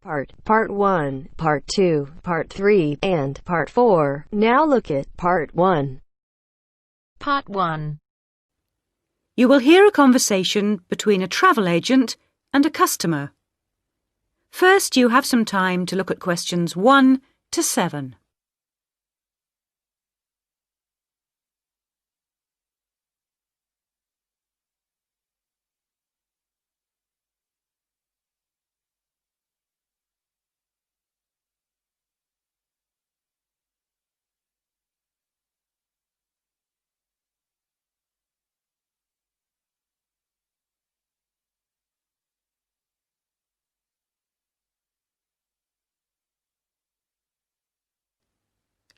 Part 1, Part 2, Part 3, and Part 4. Now look at Part 1. Part 1. You will hear a conversation between a travel agent and a customer. First, you have some time to look at questions 1 to 7.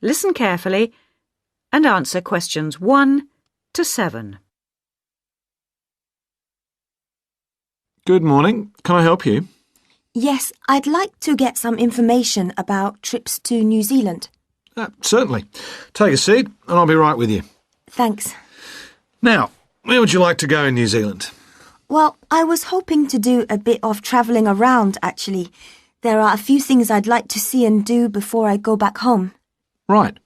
Listen carefully and answer questions 1 to 7. Good morning. Can I help you? Yes, I'd like to get some information about trips to New Zealand. Certainly. Take a seat and I'll be right with you. Thanks. Now, where would you like to go in New Zealand? Well, I was hoping to do a bit of travelling around, actually. There are a few things I'd like to see and do before I go back home. Right.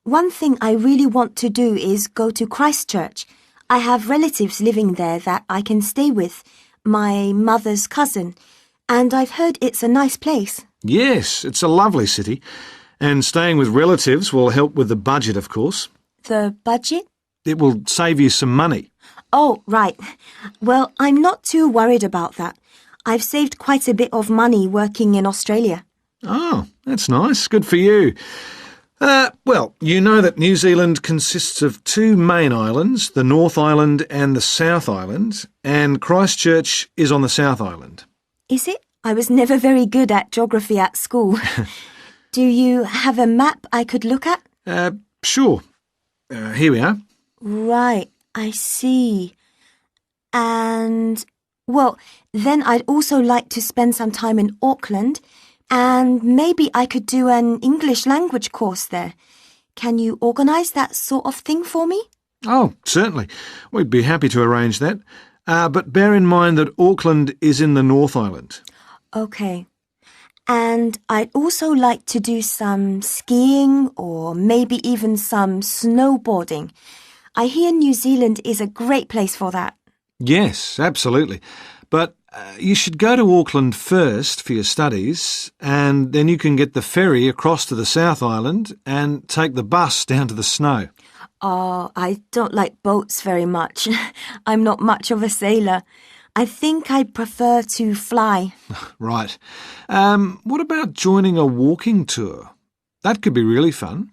One thing I really want to do is go to Christchurch. I have relatives living there that I can stay with, my mother's cousin, and I've heard it's a nice place. Yes, it's a lovely city. And staying with relatives will help with the budget, of course. The budget? It will save you some money. Oh, right. Well, I'm not too worried about that. I've saved quite a bit of money working in Australia. Oh, that's nice. Good for you. Well, you know that New Zealand consists of two main islands, the North Island and the South Island, and Christchurch is on the South Island. Is it? I was never very good at geography at school. Do you have a map I could look at? Sure. Here we are. Right, I see. And, well, then I'd also like to spend some time in Auckland, and maybe I could do an English language course there. Can you organise that sort of thing for me? Oh, certainly. We'd be happy to arrange that. But bear in mind that Auckland is in the North Island. OK. And I'd also like to do some skiing or maybe even some snowboarding. I hear New Zealand is a great place for that. Yes, absolutely. But you should go to Auckland first for your studies, and then you can get the ferry across to the South Island and take the bus down to the snow. Oh, I don't like boats very much. I'm not much of a sailor. I think I'd prefer to fly. Right. What about joining a walking tour? That could be really fun.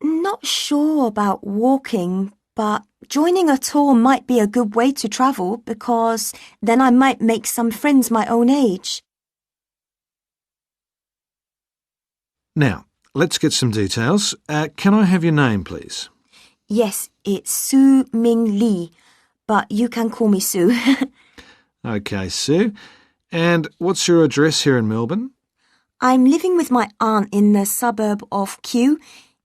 Not sure about walking, but joining a tour might be a good way to travel because then I might make some friends my own age. Now, let's get some details. Can I have your name, please? Yes, it's Su Ming Lee, but you can call me Sue. OK, Sue. And what's your address here in Melbourne? I'm living with my aunt in the suburb of Kew.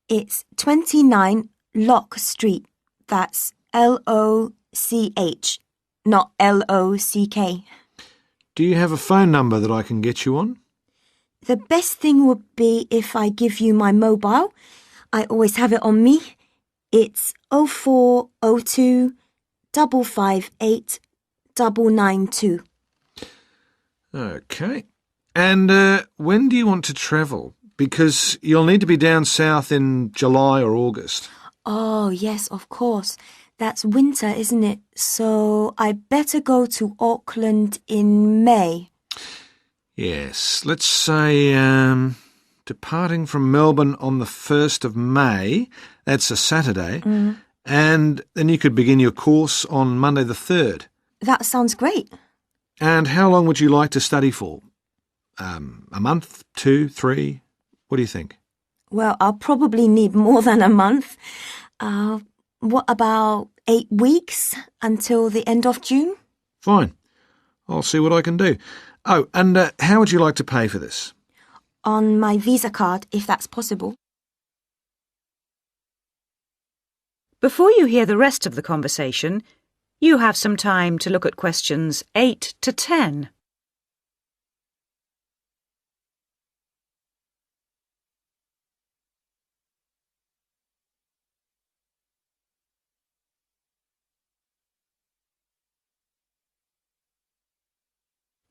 It's 29 Lock Street. That's L-O-C-H, not L-O-C-K. Do you have a phone number that I can get you on? The best thing would be if I give you my mobile. I always have it on me. It's 0402 558 992. OK. And when do you want to travel? Because you'll need to be down south in July or August. Oh, yes, of course. That's winter, isn't it? So I better go to Auckland in May. Yes, let's say departing from Melbourne on the 1st of May, that's a Saturday, and then you could begin your course on Monday the 3rd. That sounds great. And how long would you like to study for? A month, 2, 3? What do you think? Well, I'll probably need more than a month. What about 8 weeks until the end of June? Fine. I'll see what I can do. Oh, and how would you like to pay for this? On my Visa card, if that's possible. Before you hear the rest of the conversation, you have some time to look at questions 8 to 10.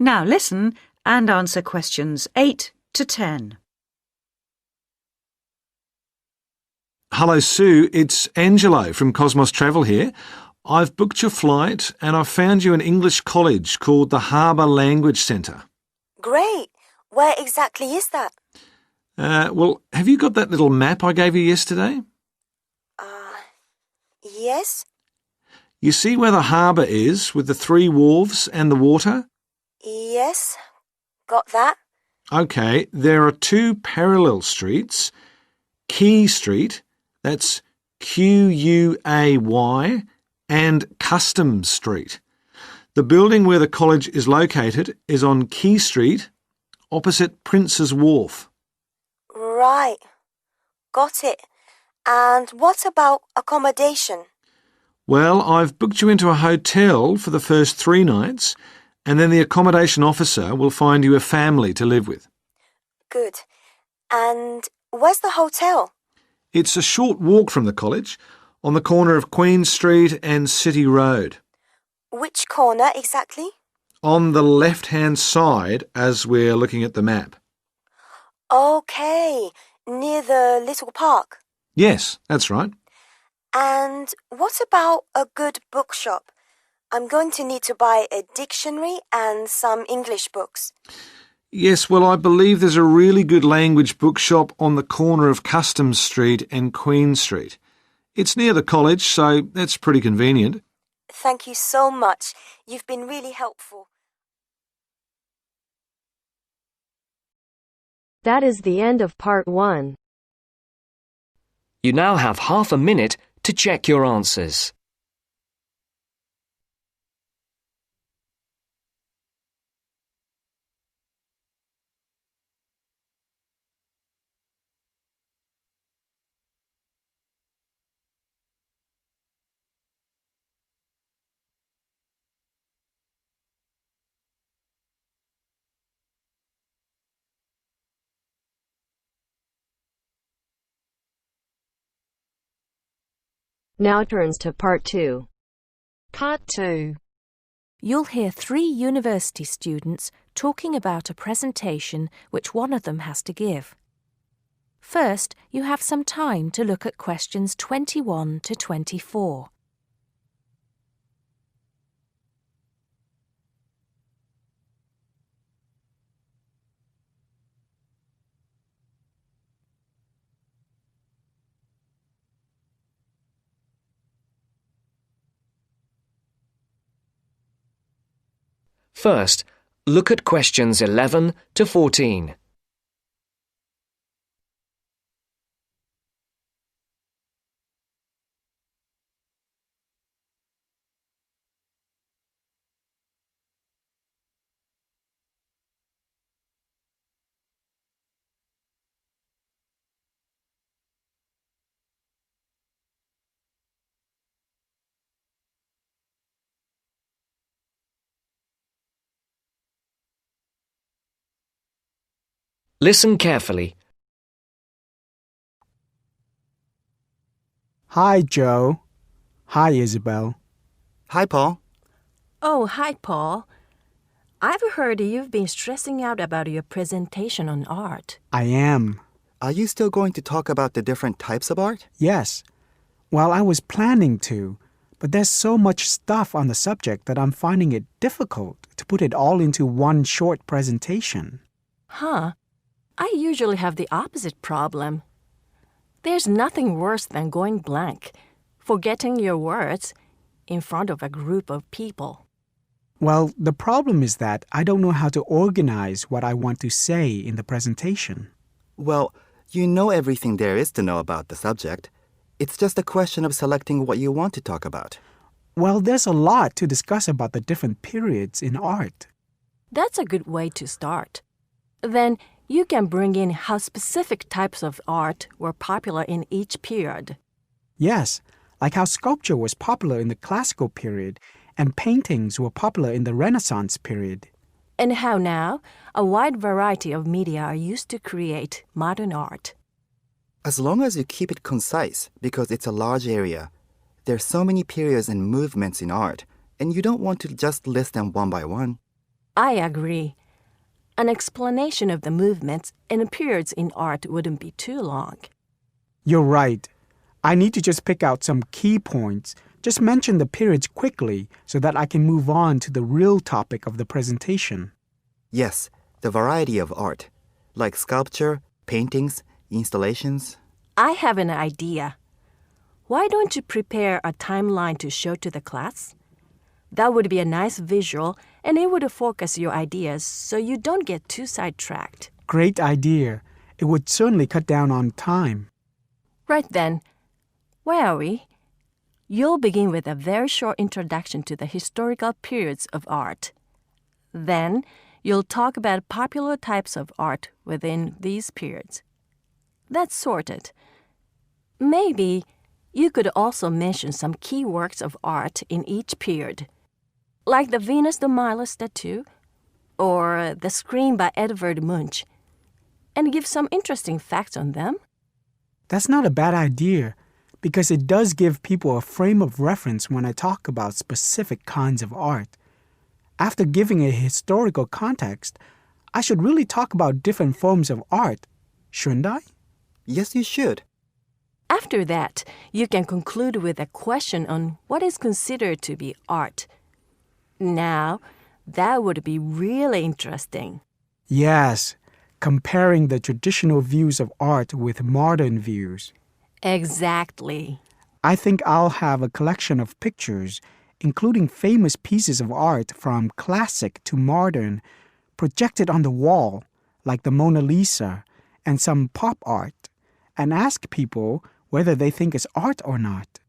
Now listen and answer questions 8 to 10. Hello, Sue. It's Angelo from Cosmos Travel here. I've booked your flight and I've found you an English college called the Harbour Language Centre. Great. Where exactly is that? Well, have you got that little map I gave you yesterday? Yes? You see where the harbour is with the 3 wharves and the water? Yes. Got that? OK, there are 2 parallel streets. Quay Street, that's Quay, and Customs Street. The building where the college is located is on Quay Street, opposite Prince's Wharf. Right. Got it. And what about accommodation? Well, I've booked you into a hotel for the first 3 nights, and then the accommodation officer will find you a family to live with. Good. And where's the hotel? It's a short walk from the college, on the corner of Queen Street and City Road. Which corner exactly? On the left-hand side as we're looking at the map. Okay. Near the little park. Yes, that's right. And what about a good bookshop? I'm going to need to buy a dictionary and some English books. Yes, well, I believe there's a really good language bookshop on the corner of Customs Street and Queen Street. It's near the college, so that's pretty convenient. Thank you so much. You've been really helpful. That is the end of part 1. You now have half a minute to check your answers. Now turns to part 2. Part 2. You'll hear 3 university students talking about a presentation which one of them has to give. First, you have some time to look at questions 21 to 24. First, look at questions 11 to 14. Listen carefully. Hi, Joe. Hi, Isabel. Hi, Paul. Oh, hi, Paul. I've heard you've been stressing out about your presentation on art. I am. Are you still going to talk about the different types of art? Yes. Well, I was planning to, but there's so much stuff on the subject that I'm finding it difficult to put it all into one short presentation. Huh? I usually have the opposite problem. There's nothing worse than going blank, forgetting your words in front of a group of people. Well, the problem is that I don't know how to organize what I want to say in the presentation. Well, you know everything there is to know about the subject. It's just a question of selecting what you want to talk about. Well, there's a lot to discuss about the different periods in art. That's a good way to start. Then you can bring in how specific types of art were popular in each period. Yes, like how sculpture was popular in the classical period and paintings were popular in the Renaissance period. And how now a wide variety of media are used to create modern art. As long as you keep it concise, because it's a large area, there's so many periods and movements in art, and you don't want to just list them one by one. I agree. An explanation of the movements and periods in art wouldn't be too long. You're right. I need to just pick out some key points. Just mention the periods quickly so that I can move on to the real topic of the presentation. Yes, the variety of art, like sculpture, paintings, installations. I have an idea. Why don't you prepare a timeline to show to the class? That would be a nice visual, and it would focus your ideas so you don't get too sidetracked. Great idea. It would certainly cut down on time. Right then, where are we? You'll begin with a very short introduction to the historical periods of art. Then, you'll talk about popular types of art within these periods. That's sorted. Maybe you could also mention some key works of art in each period, like the Venus de Milo statue or the Scream by Edvard Munch, and give some interesting facts on them. That's not a bad idea, because it does give people a frame of reference when I talk about specific kinds of art. After giving a historical context, I should really talk about different forms of art, shouldn't I? Yes, you should. After that, you can conclude with a question on what is considered to be art. Now, that would be really interesting. Yes, comparing the traditional views of art with modern views. Exactly. I think I'll have a collection of pictures, including famous pieces of art from classic to modern, projected on the wall, like the Mona Lisa, and some pop art, and ask people whether they think it's art or not.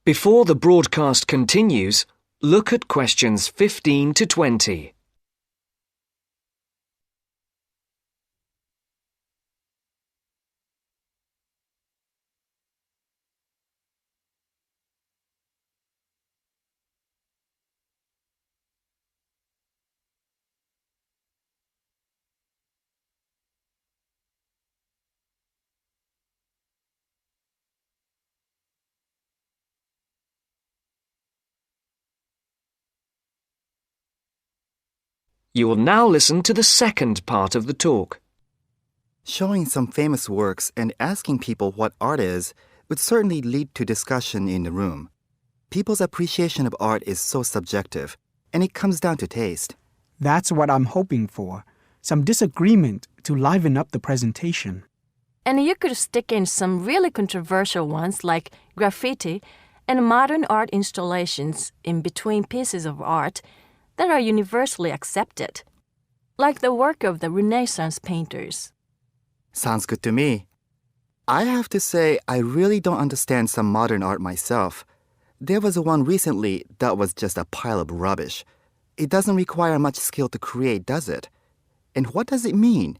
Before the broadcast continues, look at questions 15 to 20. You will now listen to the second part of the talk. Showing some famous works and asking people what art is would certainly lead to discussion in the room. People's appreciation of art is so subjective, and it comes down to taste. That's what I'm hoping for, some disagreement to liven up the presentation. And you could stick in some really controversial ones like graffiti and modern art installations in between pieces of art that are universally accepted, like the work of the Renaissance painters. Sounds good to me. I have to say, I really don't understand some modern art myself. There was one recently that was just a pile of rubbish. It doesn't require much skill to create, does it? And what does it mean?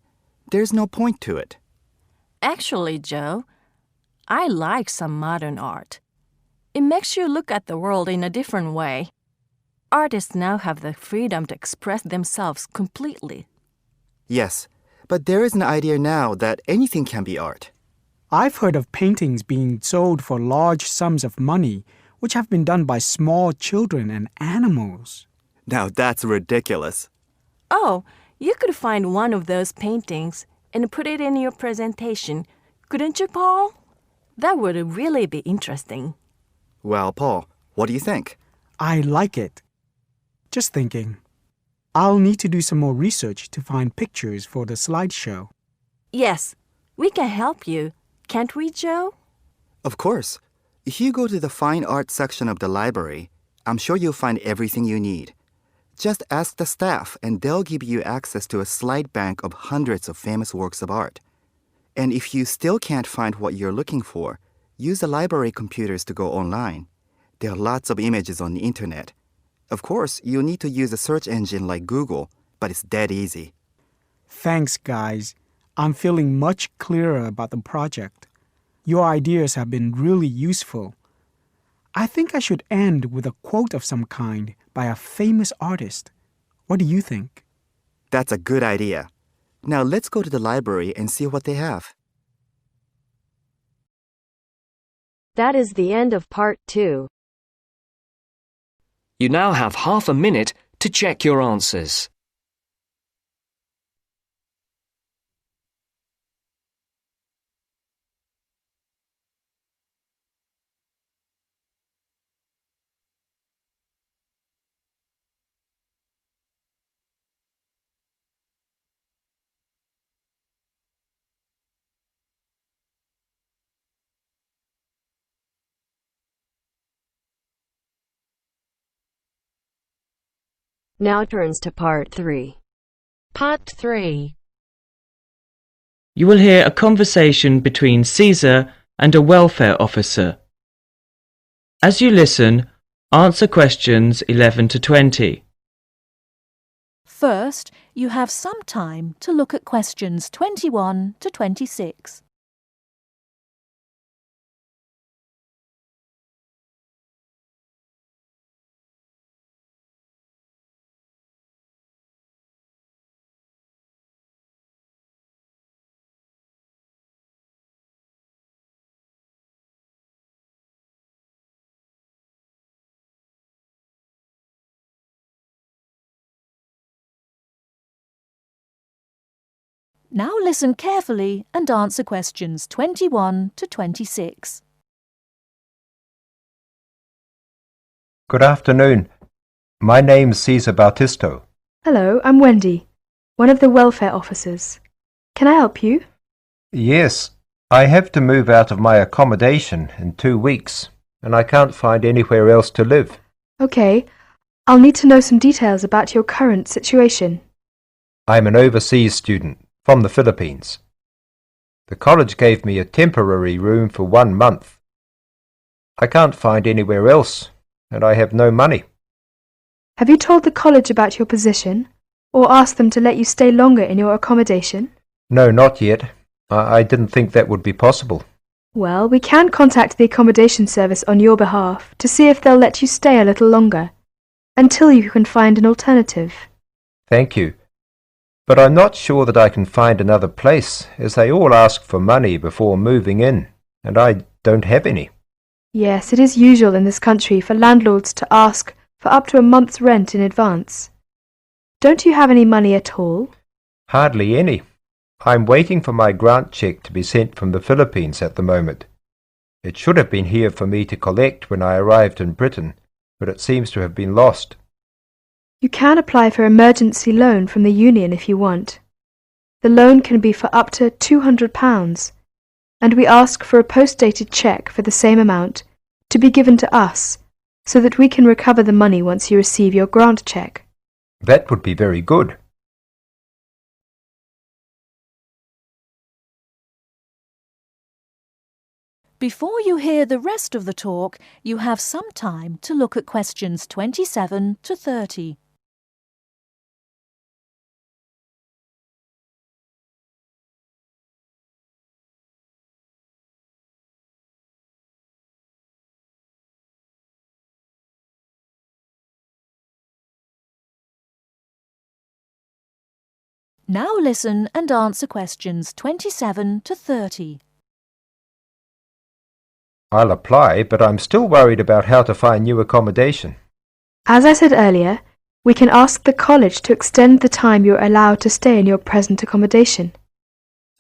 There's no point to it. Actually, Joe, I like some modern art. It makes you look at the world in a different way. Artists now have the freedom to express themselves completely. Yes, but there is an idea now that anything can be art. I've heard of paintings being sold for large sums of money, which have been done by small children and animals. Now that's ridiculous. Oh, you could find one of those paintings and put it in your presentation, couldn't you, Paul? That would really be interesting. Well, Paul, what do you think? I like it. Just thinking. I'll need to do some more research to find pictures for the slideshow. Yes, we can help you, can't we, Joe? Of course. If you go to the fine art section of the library, I'm sure you'll find everything you need. Just ask the staff and they'll give you access to a slide bank of hundreds of famous works of art. And if you still can't find what you're looking for, use the library computers to go online. There are lots of images on the internet. Of course, you'll need to use a search engine like Google, but it's dead easy. Thanks, guys. I'm feeling much clearer about the project. Your ideas have been really useful. I think I should end with a quote of some kind by a famous artist. What do you think? That's a good idea. Now let's go to the library and see what they have. That is the end of part 2. You now have half a minute to check your answers. Now turns to part 3. Part 3. You will hear a conversation between Caesar and a welfare officer. As you listen, answer questions 11 to 20. First, you have some time to look at questions 21 to 26. Now listen carefully and answer questions 21 to 26. Good afternoon. My name's Cesar Bautisto. Hello, I'm Wendy, one of the welfare officers. Can I help you? Yes, I have to move out of my accommodation in 2 weeks, and I can't find anywhere else to live. Okay, I'll need to know some details about your current situation. I'm an overseas student from the Philippines. The college gave me a temporary room for 1 month. I can't find anywhere else, and I have no money. Have you told the college about your position, or asked them to let you stay longer in your accommodation? No, not yet. I didn't think that would be possible. Well, we can contact the accommodation service on your behalf to see if they'll let you stay a little longer, until you can find an alternative. Thank you. But I'm not sure that I can find another place, as they all ask for money before moving in, and I don't have any. Yes, it is usual in this country for landlords to ask for up to a month's rent in advance. Don't you have any money at all? Hardly any. I'm waiting for my grant cheque to be sent from the Philippines at the moment. It should have been here for me to collect when I arrived in Britain, but it seems to have been lost. You can apply for emergency loan from the union if you want. The loan can be for up to £200, and we ask for a post-dated cheque for the same amount to be given to us, so that we can recover the money once you receive your grant cheque. That would be very good. Before you hear the rest of the talk, you have some time to look at questions 27 to 30. Now listen and answer questions 27 to 30. I'll apply, but I'm still worried about how to find new accommodation. As I said earlier, we can ask the college to extend the time you're allowed to stay in your present accommodation.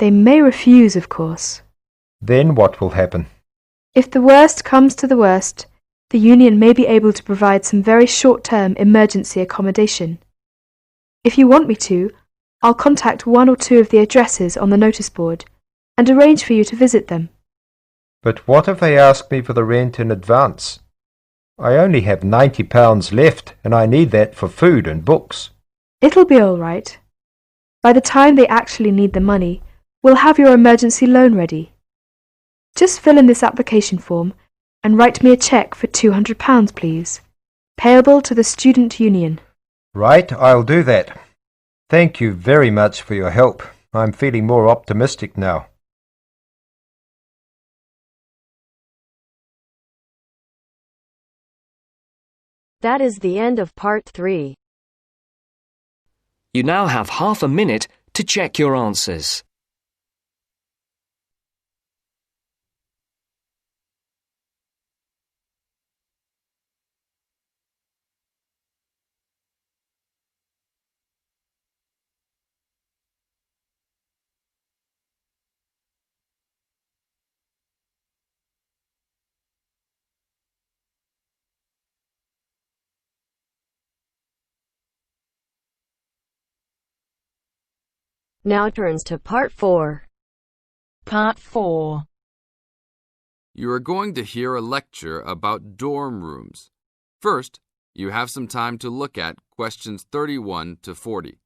They may refuse, of course. Then what will happen? If the worst comes to the worst, the union may be able to provide some very short-term emergency accommodation. If you want me to, I'll contact 1 or 2 of the addresses on the notice board and arrange for you to visit them. But what if they ask me for the rent in advance? I only have £90 left, and I need that for food and books. It'll be all right. By the time they actually need the money, we'll have your emergency loan ready. Just fill in this application form and write me a cheque for £200, please, payable to the student union. Right, I'll do that. Thank you very much for your help. I'm feeling more optimistic now. That is the end of part 3. You now have half a minute to check your answers. Now turns to Part 4. Part 4. You are going to hear a lecture about dorm rooms. First, you have some time to look at questions 31 to 40.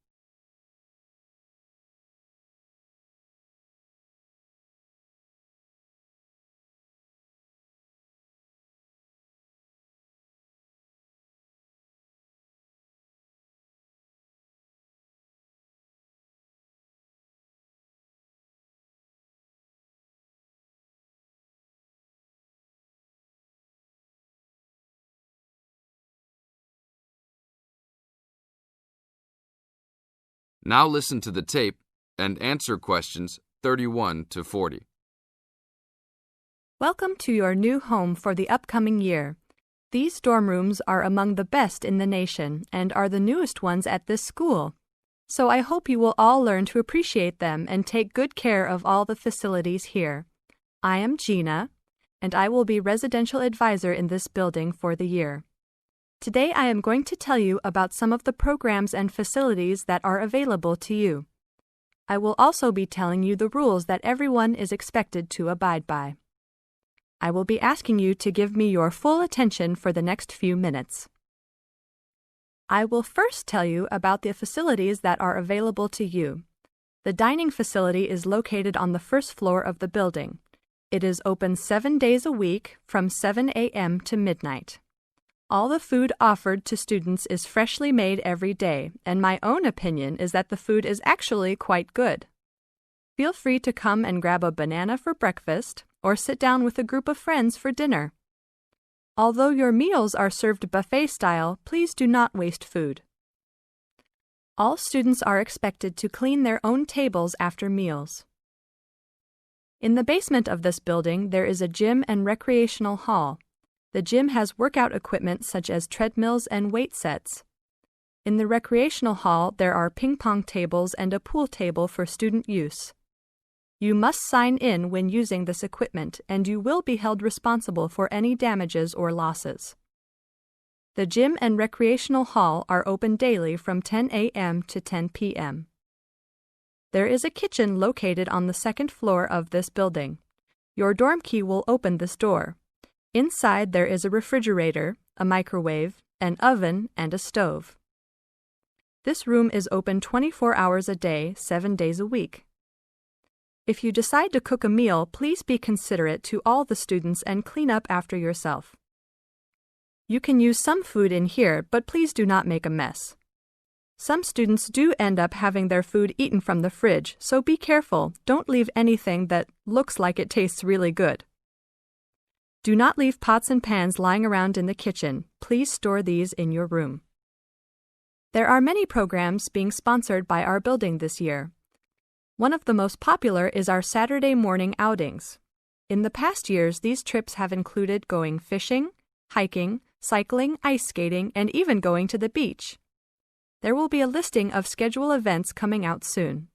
Now listen to the tape and answer questions 31 to 40. Welcome to your new home for the upcoming year. These dorm rooms are among the best in the nation and are the newest ones at this school. So I hope you will all learn to appreciate them and take good care of all the facilities here. I am Gina, and I will be residential advisor in this building for the year. Today I am going to tell you about some of the programs and facilities that are available to you. I will also be telling you the rules that everyone is expected to abide by. I will be asking you to give me your full attention for the next few minutes. I will first tell you about the facilities that are available to you. The dining facility is located on the first floor of the building. It is open 7 days a week from 7 a.m. to midnight. All the food offered to students is freshly made every day, and my own opinion is that the food is actually quite good. Feel free to come and grab a banana for breakfast or sit down with a group of friends for dinner. Although your meals are served buffet style, please do not waste food. All students are expected to clean their own tables after meals. In the basement of this building, there is a gym and recreational hall. The gym has workout equipment such as treadmills and weight sets. In the recreational hall, there are ping pong tables and a pool table for student use. You must sign in when using this equipment, and you will be held responsible for any damages or losses. The gym and recreational hall are open daily from 10 a.m. to 10 p.m. There is a kitchen located on the second floor of this building. Your dorm key will open this door. Inside there is a refrigerator, a microwave, an oven, and a stove. This room is open 24 hours a day, 7 days a week. If you decide to cook a meal, please be considerate to all the students and clean up after yourself. You can use some food in here, but please do not make a mess. Some students do end up having their food eaten from the fridge, so be careful. Don't leave anything that looks like it tastes really good. Do not leave pots and pans lying around in the kitchen. Please store these in your room. There are many programs being sponsored by our building this year. One of the most popular is our Saturday morning outings. In the past years, these trips have included going fishing, hiking, cycling, ice skating, and even going to the beach. There will be a listing of scheduled events coming out soon.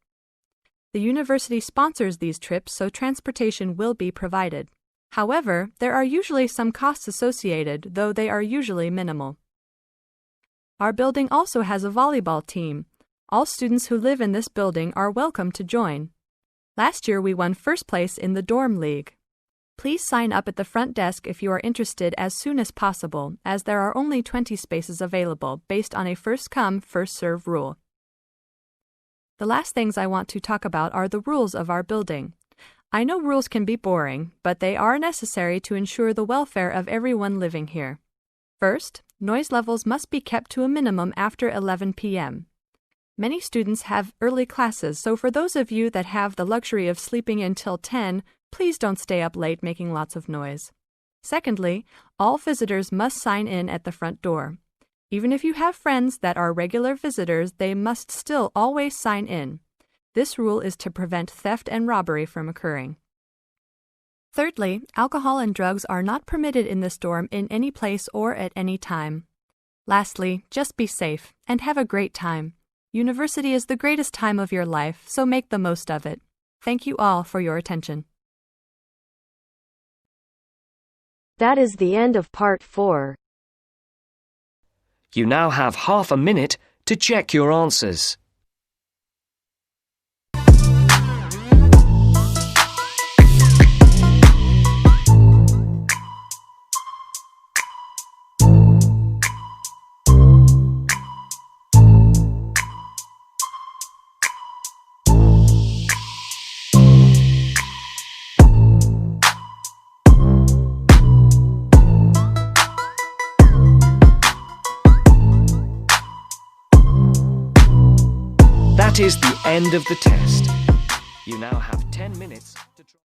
The university sponsors these trips, so transportation will be provided. However, there are usually some costs associated, though they are usually minimal. Our building also has a volleyball team. All students who live in this building are welcome to join. Last year we won first place in the dorm league. Please sign up at the front desk if you are interested as soon as possible, as there are only 20 spaces available based on a first-come, first-served rule. The last things I want to talk about are the rules of our building. I know rules can be boring, but they are necessary to ensure the welfare of everyone living here. First, noise levels must be kept to a minimum after 11 p.m. Many students have early classes, so for those of you that have the luxury of sleeping until 10, please don't stay up late making lots of noise. Secondly, all visitors must sign in at the front door. Even if you have friends that are regular visitors, they must still always sign in. This rule is to prevent theft and robbery from occurring. Thirdly, alcohol and drugs are not permitted in this dorm in any place or at any time. Lastly, just be safe and have a great time. University is the greatest time of your life, so make the most of it. Thank you all for your attention. That is the end of Part 4. You now have half a minute to check your answers. That is the end of the test. You now have 10 minutes.